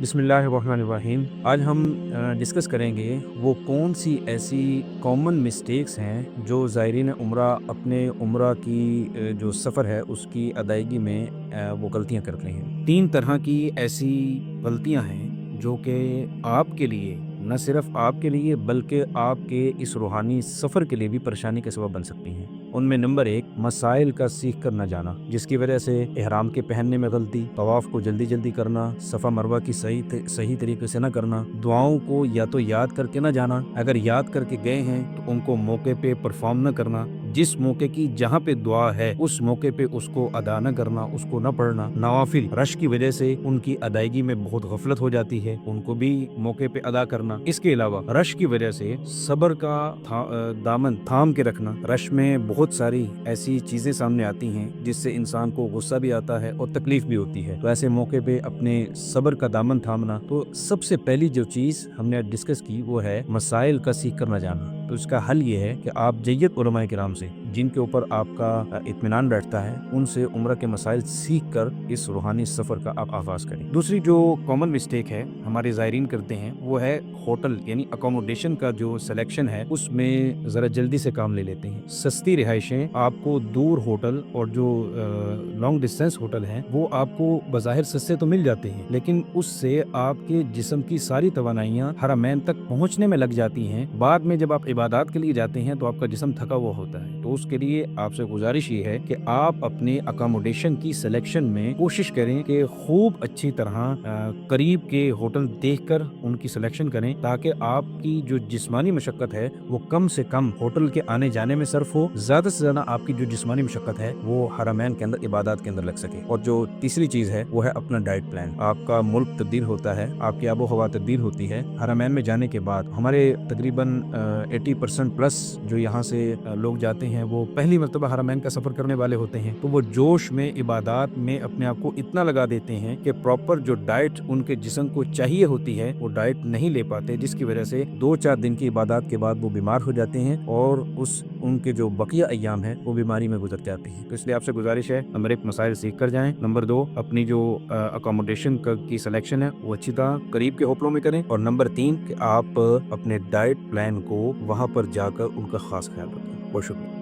बिस्मिल्लाहिर्रहमानिर्रहीम। आज हम डिस्कस करेंगे वो कौन सी ऐसी कॉमन मिस्टेक्स हैं जो ज़ायरीन उम्रा अपने उम्रा की जो सफ़र है उसकी अदायगी में वो गलतियां करते हैं। 3 तरह की ऐसी गलतियां हैं जो कि आपके लिए, न सिर्फ आपके लिए बल्कि आपके इस रूहानी सफ़र के लिए भी परेशानी का सबब बन सकती हैं। उनमें नंबर 1, मसाइल का सीख कर न जाना, जिसकी वजह से इहराम के पहनने में गलती, तवाफ़ को जल्दी जल्दी करना, सफ़ा मरवा की सही तरीके से न करना, दुआओं को या तो याद करके न जाना, अगर याद करके गए हैं तो उनको मौके पे परफॉर्म न करना, जिस मौके की जहाँ पे दुआ है उस मौके पे उसको अदा न करना, उसको न पढ़ना, नवाफिल रश की वजह से उनकी अदायगी में बहुत गफलत हो जाती है, उनको भी मौके पे अदा करना। इसके अलावा रश की वजह से सब्र का दामन थाम के रखना। रश में बहुत सारी ऐसी चीजें सामने आती हैं जिससे इंसान को गुस्सा भी आता है और तकलीफ भी होती है, तो ऐसे मौके पे अपने सब्र का दामन थामना। तो सबसे पहली जो चीज हमने डिस्कस की वो है मसाइल का सीख कर न जाना। तो इसका हल ये है कि आप जय्यद उलमाए किराम से, जिनके ऊपर आपका इत्मीनान बैठता है, उनसे उम्र के मसाइल सीख कर इस रूहानी सफर का आप आगाज करें। दूसरी जो कॉमन मिस्टेक है हमारे ज़ायरीन करते हैं वो है होटल यानी अकोमोडेशन का जो सिलेक्शन है उसमें जरा जल्दी से काम ले लेते हैं। सस्ती रिहाइशें आपको दूर होटल और जो लॉन्ग डिस्टेंस होटल हैं वो आपको बज़ाहिर सस्ते तो मिल जाते हैं, लेकिन उससे आपके जिस्म की सारी तवानाइयाँ हरमैन तक पहुँचने में लग जाती हैं। बाद में जब आप इबादत के लिए जाते हैं तो आपका जिस्म थका हुआ होता है। तो उसके लिए आपसे गुजारिश ये है कि आप अपने अकोमोडेशन की सिलेक्शन में कोशिश करें कि खूब अच्छी तरह करीब के होटल देखकर उनकी सिलेक्शन करें, ताकि आपकी जो जिस्मानी मशक्कत है वो कम से कम होटल के आने जाने में सर्फ हो, ज्यादा से ज्यादा आपकी जो जिस्मानी मशक्कत है वो हरमैन के अंदर इबादत के अंदर लग सके। और जो तीसरी चीज है वो है अपना डाइट प्लान। आपका मुल्क तब्दील होता है, आपकी आबो हवा तब्दील होती है। हरमैन में जाने के बाद हमारे तकरीबन 80% प्लस जो यहाँ से लोग जाते हैं वो पहली मरतबा हरमैन का सफर करने वाले होते हैं, तो वो जोश में इबादत में अपने आप को इतना लगा देते हैं कि प्रॉपर जो डाइट उनके जिस्म को चाहिए होती है वो डाइट नहीं ले पाते, जिसकी वजह से 2-4 दिन की इबादत के बाद वो बीमार हो जाते हैं और उनके जो बकिया अय्याम है वो बीमारी में गुजर जाते हैं। तो इसलिए आपसे गुजारिश है, नंबर 1 मसाइल सीख कर जाएं, नंबर 2 अपनी जो अकोमोडेशन की सिलेक्शन है वो अच्छी तरह करीब के होटलों में करें, और नंबर 3 कि आप अपने डाइट प्लान को वहां पर जाकर उनका खास ख्याल रखें। बहुत शुक्रिया।